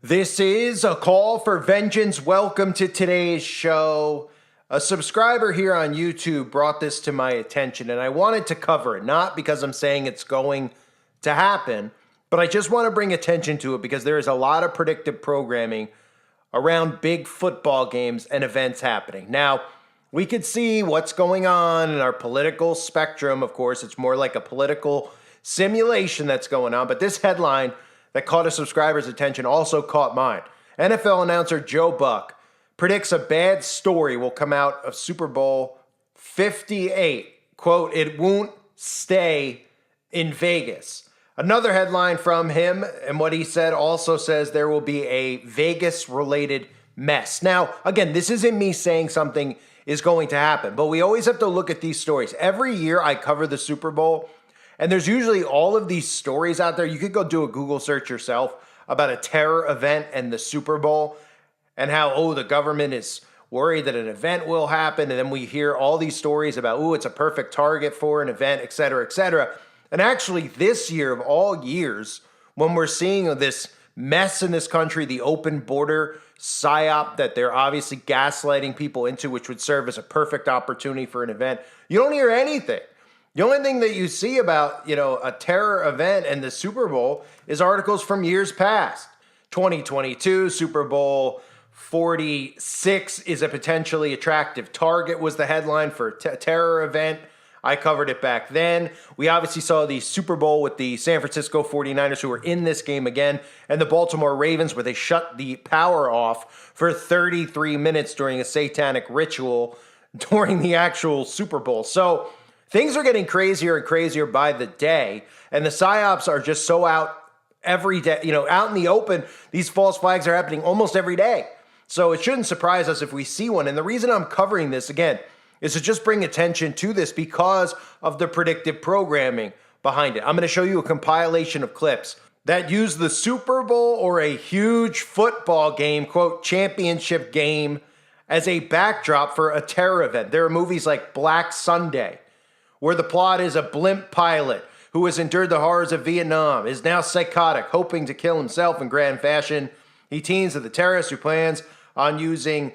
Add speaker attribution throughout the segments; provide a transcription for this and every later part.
Speaker 1: This is a call for vengeance. Welcome to today's show. A subscriber here on YouTube brought this to my attention, and I wanted to cover it, not because I'm saying it's going to happen, but I just want to bring attention to it because there is a lot of predictive programming around big football games and events happening. Now, we could see what's going on in our political spectrum. Of course, it's more like a political simulation that's going on, but this headline that caught a subscriber's attention also caught mine. NFL announcer Joe Buck predicts a bad story will come out of Super Bowl 58. Quote, "It won't stay in Vegas." Another headline from him, and what he said also says there will be a Vegas-related mess. Now, again, this isn't me saying something is going to happen, but we always have to look at these stories. Every year I cover the Super Bowl, and there's usually all of these stories out there. You could go do a Google search yourself about a terror event and the Super Bowl and how, the government is worried that an event will happen. And then we hear all these stories about, it's a perfect target for an event, et cetera, et cetera. And actually this year of all years, when we're seeing this mess in this country, the open border psyop that they're obviously gaslighting people into, which would serve as a perfect opportunity for an event, you don't hear anything. The only thing that you see about, a terror event and the Super Bowl is articles from years past. 2022, Super Bowl 46 is a potentially attractive target was the headline for a terror event. I covered it back then. We obviously saw the Super Bowl with the San Francisco 49ers who were in this game again, and the Baltimore Ravens where they shut the power off for 33 minutes during a satanic ritual during the actual Super Bowl. So things are getting crazier and crazier by the day, and the psyops are just so out every day, out in the open. These false flags are happening almost every day. So it shouldn't surprise us if we see one. And the reason I'm covering this, again, is to just bring attention to this because of the predictive programming behind it. I'm going to show you a compilation of clips that use the Super Bowl or a huge football game, quote, championship game, as a backdrop for a terror event. There are movies like Black Sunday, where the plot is a blimp pilot who has endured the horrors of Vietnam, is now psychotic, hoping to kill himself in grand fashion. He teams with the terrorist who plans on using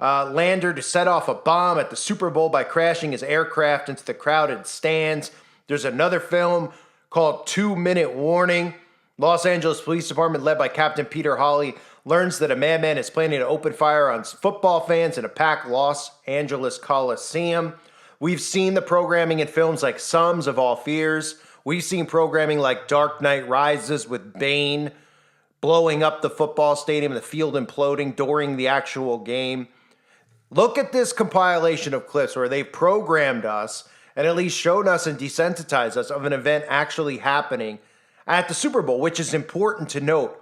Speaker 1: lander to set off a bomb at the Super Bowl by crashing his aircraft into the crowded stands. There's another film called 2 Minute Warning. Los Angeles Police Department, led by Captain Peter Hawley, learns that a madman is planning to open fire on football fans in a packed Los Angeles Coliseum. We've seen the programming in films like Sums of All Fears. We've seen programming like Dark Knight Rises with Bane blowing up the football stadium, the field imploding during the actual game. Look at this compilation of clips where they programmed us and at least showed us and desensitized us of an event actually happening at the Super Bowl, which is important to note.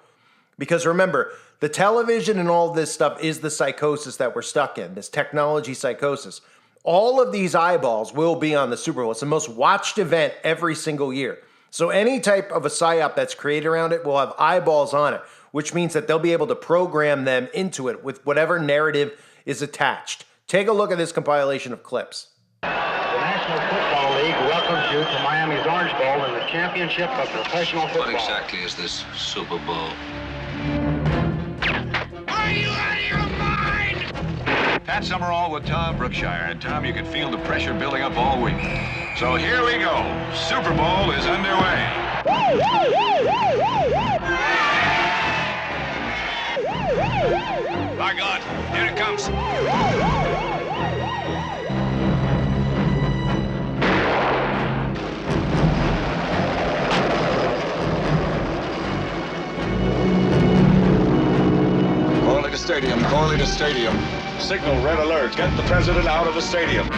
Speaker 1: Because remember, the television and all this stuff is the psychosis that we're stuck in, this technology psychosis. All of these eyeballs will be on the Super Bowl. It's the most watched event every single year. So any type of a psyop that's created around it will have eyeballs on it, which means that they'll be able to program them into it with whatever narrative is attached. Take a look at this compilation of clips.
Speaker 2: The National Football League welcomes you to Miami's Orange Bowl in the championship of professional football.
Speaker 3: What exactly is this Super Bowl?
Speaker 4: Are you out of your mind?
Speaker 5: Pat Summerall with Tom Brookshire. And Tom, you can feel the pressure building up all week. So here we go. Super Bowl is underway.
Speaker 4: By God, here it comes.
Speaker 5: Corley to stadium, Corley to stadium. Signal red alert. Get the president out of the stadium.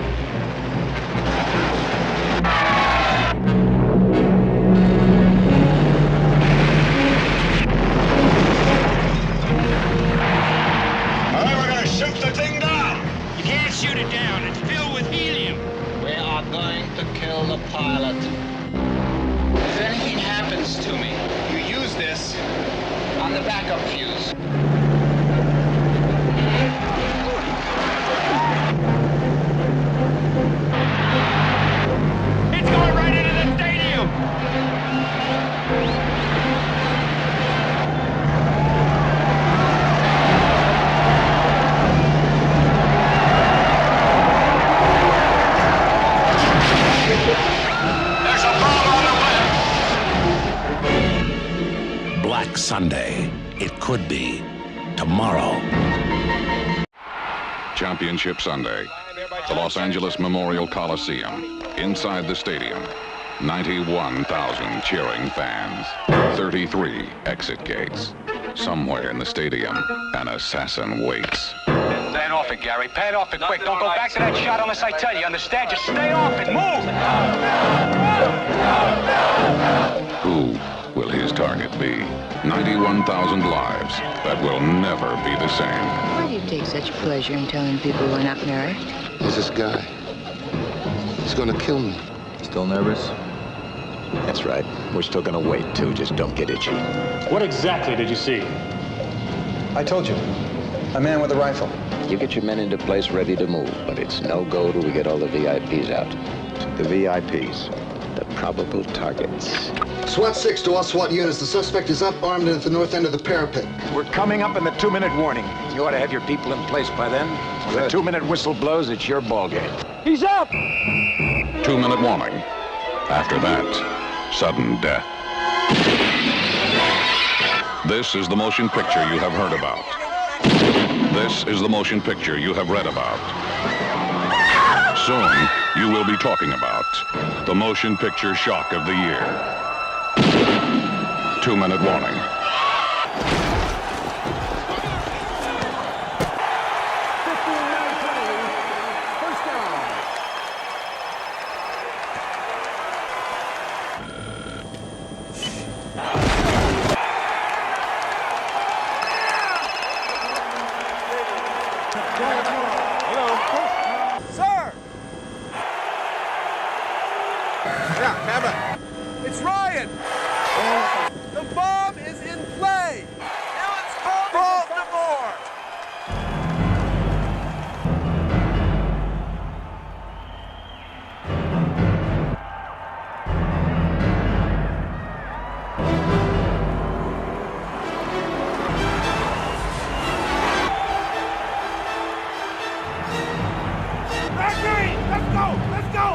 Speaker 5: All right, we're gonna shoot the thing down.
Speaker 4: You can't shoot it down. It's filled with helium.
Speaker 6: We are going to kill the pilot. If anything happens to me, you use this on the backup fuse.
Speaker 4: It's going right into the stadium.
Speaker 7: Sunday. It could be tomorrow.
Speaker 5: Championship Sunday. The Los Angeles Memorial Coliseum. Inside the stadium, 91,000 cheering fans. 33 exit gates. Somewhere in the stadium, an assassin waits.
Speaker 6: Pad off it, Gary. Pad off it quick. Don't go back to that shot unless I tell you. Understand? Just stay off it. Move!
Speaker 5: Who will his target be? 91,000 lives that will never be the same.
Speaker 8: Why do you take such pleasure in telling people we're not married?
Speaker 9: There's this guy. He's gonna kill me.
Speaker 10: Still nervous? That's right. We're still gonna wait, too. Just don't get itchy.
Speaker 11: What exactly did you see?
Speaker 12: I told you. A man with a rifle.
Speaker 10: You get your men into place ready to move, but it's no go till we get all the VIPs out. The VIPs. The probable targets.
Speaker 9: SWAT 6 to all SWAT units. The suspect is up, armed, and at the north end of the parapet.
Speaker 10: We're coming up in the 2-minute warning. You ought to have your people in place by then. When the 2-minute whistle blows, it's your ballgame.
Speaker 11: He's up!
Speaker 5: 2-minute warning. After that, sudden death. This is the motion picture you have heard about. This is the motion picture you have read about. Soon, you will be talking about the motion picture shock of the year. 2-minute warning.
Speaker 4: Sir! Yeah, camera. It's Ryan! The bomb is in play! Now it's Baltimore! Mercury! Let's go! Let's go!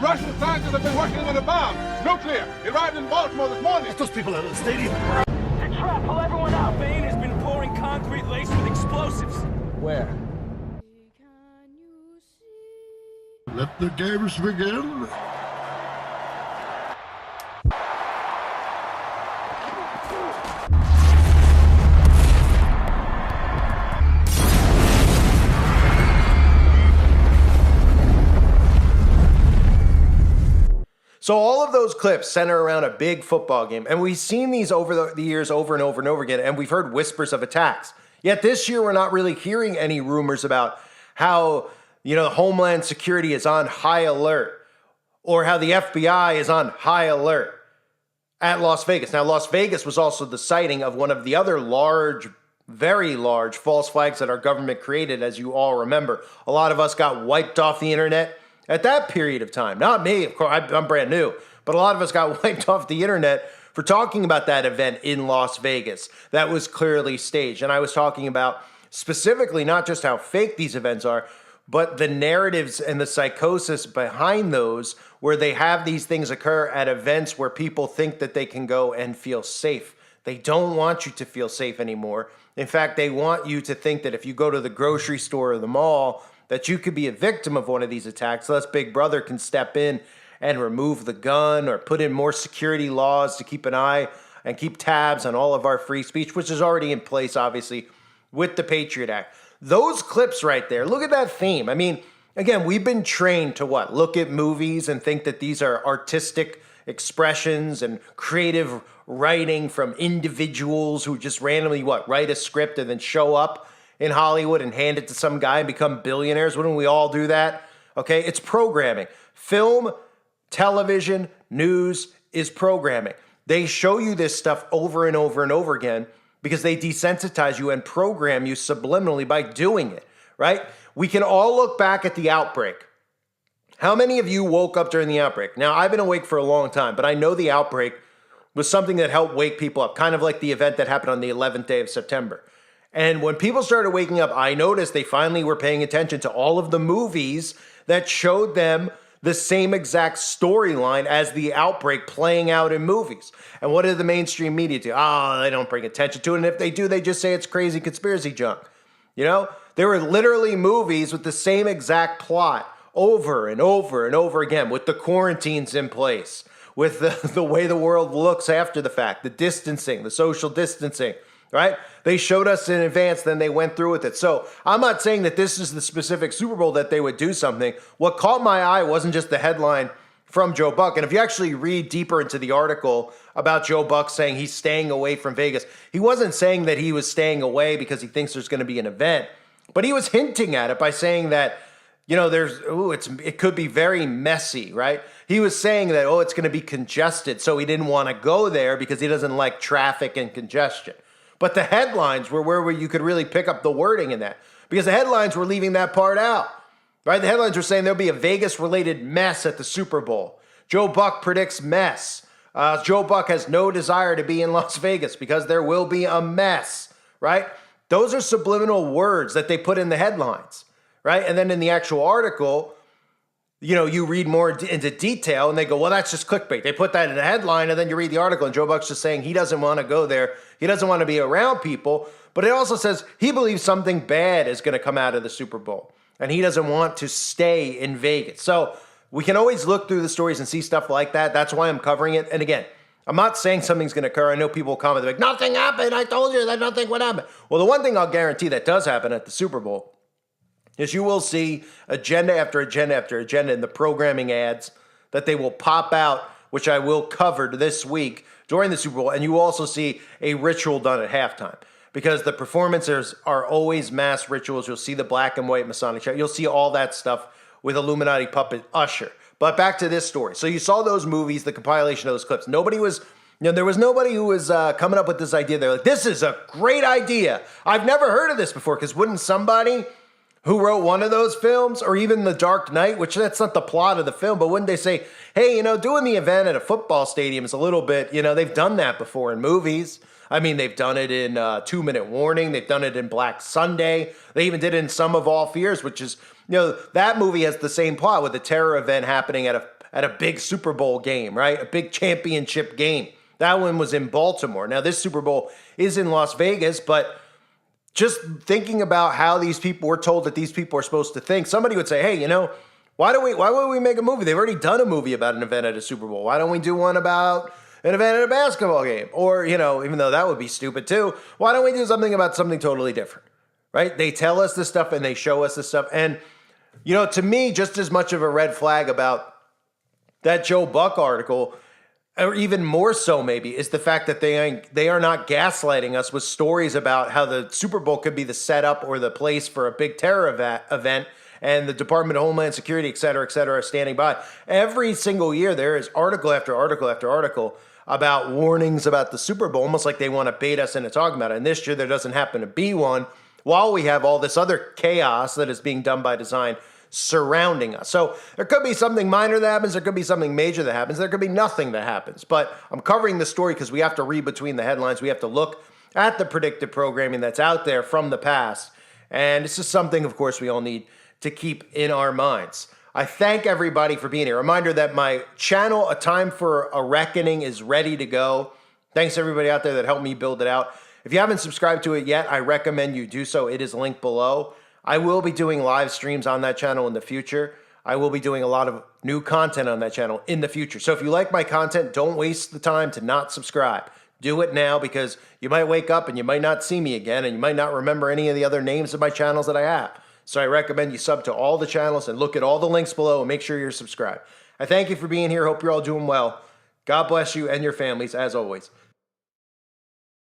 Speaker 13: Russian scientists have been working with a bomb. Nuclear. It arrived in Baltimore this morning.
Speaker 12: Those people out of the stadium.
Speaker 4: The trap! Pull everyone out! Bain has been pouring concrete laced with explosives.
Speaker 12: Where?
Speaker 9: Let the games begin.
Speaker 1: So all of those clips center around a big football game, and we've seen these over the years over and over and over again, and we've heard whispers of attacks. Yet this year we're not really hearing any rumors about how, Homeland Security is on high alert or how the FBI is on high alert at Las Vegas. Now, Las Vegas was also the siting of one of the other large, very large false flags that our government created, as you all remember. A lot of us got wiped off the internet at that period of time. Not me, of course, I'm brand new, but a lot of us got wiped off the internet for talking about that event in Las Vegas. That was clearly staged. And I was talking about specifically not just how fake these events are, but the narratives and the psychosis behind those, where they have these things occur at events where people think that they can go and feel safe. They don't want you to feel safe anymore. In fact, they want you to think that if you go to the grocery store or the mall, that you could be a victim of one of these attacks, thus Big Brother can step in and remove the gun or put in more security laws to keep an eye and keep tabs on all of our free speech, which is already in place, obviously, with the Patriot Act. Those clips right there, look at that theme. I mean, again, we've been trained to what? Look at movies and think that these are artistic expressions and creative writing from individuals who just randomly, write a script and then show up in Hollywood and hand it to some guy and become billionaires. Wouldn't we all do that? Okay, it's programming. Film, television, news is programming. They show you this stuff over and over and over again because they desensitize you and program you subliminally by doing it, right? We can all look back at the outbreak. How many of you woke up during the outbreak? Now, I've been awake for a long time, but I know the outbreak was something that helped wake people up, kind of like the event that happened on the 11th day of September. And when people started waking up, I noticed they finally were paying attention to all of the movies that showed them the same exact storyline as the outbreak playing out in movies. And what did the mainstream media do? Oh, they don't bring attention to it. And if they do, they just say it's crazy conspiracy junk. You know, there were literally movies with the same exact plot over and over and over again, with the quarantines in place, with the way the world looks after the fact, the distancing, the social distancing, right? They showed us in advance, then they went through with it. So I'm not saying that this is the specific Super Bowl that they would do something. What caught my eye wasn't just the headline from Joe Buck. And if you actually read deeper into the article about Joe Buck saying he's staying away from Vegas, he wasn't saying that he was staying away because he thinks there's going to be an event, but he was hinting at it by saying that, you know, it could be very messy, right? He was saying that, it's going to be congested, so he didn't want to go there because he doesn't like traffic and congestion. But the headlines were where you could really pick up the wording in that, because the headlines were leaving that part out, right? The headlines were saying there'll be a Vegas-related mess at the Super Bowl. Joe Buck predicts mess. Joe Buck has no desire to be in Las Vegas because there will be a mess, right? Those are subliminal words that they put in the headlines, right? And then in the actual article, you know, you read more into detail and they go, well, that's just clickbait. They put that in the headline and then you read the article and Joe Buck's just saying he doesn't want to go there. He doesn't want to be around people. But it also says he believes something bad is going to come out of the Super Bowl and he doesn't want to stay in Vegas. So we can always look through the stories and see stuff like that. That's why I'm covering it. And again, I'm not saying something's going to occur. I know people will comment, they're like, nothing happened. I told you that nothing would happen. Well, the one thing I'll guarantee that does happen at the Super Bowl is you will see agenda after agenda after agenda in the programming ads that they will pop out, which I will cover this week during the Super Bowl. And you will also see a ritual done at halftime because the performances are always mass rituals. You'll see the black and white Masonic chant. You'll see all that stuff with Illuminati puppet Usher. But back to this story. So you saw those movies, the compilation of those clips. There was nobody who was coming up with this idea. They're like, this is a great idea. I've never heard of this before, because wouldn't somebody who wrote one of those films, or even The Dark Knight, which that's not the plot of the film, but wouldn't they say, hey, you know, doing the event at a football stadium is a little bit, you know, they've done that before in movies. I mean, they've done it in 2 Minute Warning. They've done it in Black Sunday. They even did it in Sum of All Fears, which is, you know, that movie has the same plot with a terror event happening at a big Super Bowl game, right? A big championship game. That one was in Baltimore. Now, this Super Bowl is in Las Vegas, but just thinking about how these people were told that these people are supposed to think, somebody would say, hey, you know, why would we make a movie? They've already done a movie about an event at a Super Bowl. Why don't we do one about an event at a basketball game? Or, you know, even though that would be stupid too, why don't we do something about something totally different, right? They tell us this stuff and they show us this stuff. And, you know, to me, just as much of a red flag about that Joe Buck article, or even more so maybe, is the fact that they are not gaslighting us with stories about how the Super Bowl could be the setup or the place for a big terror event, and the Department of Homeland Security, et cetera, are standing by. Every single year there is article after article after article about warnings about the Super Bowl, almost like they want to bait us into talking about it. And this year there doesn't happen to be one, while we have all this other chaos that is being done by design surrounding us. So there could be something minor that happens, there could be something major that happens, there could be nothing that happens. But I'm covering the story because we have to read between the headlines. We have to look at the predictive programming that's out there from the past. And this is something, of course, we all need to keep in our minds. I thank everybody for being here. Reminder that my channel, A Time for a Reckoning, is ready to go. Thanks to everybody out there that helped me build it out. If you haven't subscribed to it yet, I recommend you do so. It is linked below. I will be doing live streams on that channel in the future. I will be doing a lot of new content on that channel in the future. So if you like my content, don't waste the time to not subscribe. Do it now, because you might wake up and you might not see me again, and you might not remember any of the other names of my channels that I have. So I recommend you sub to all the channels and look at all the links below and make sure you're subscribed. I thank you for being here. Hope you're all doing well. God bless you and your families, as always.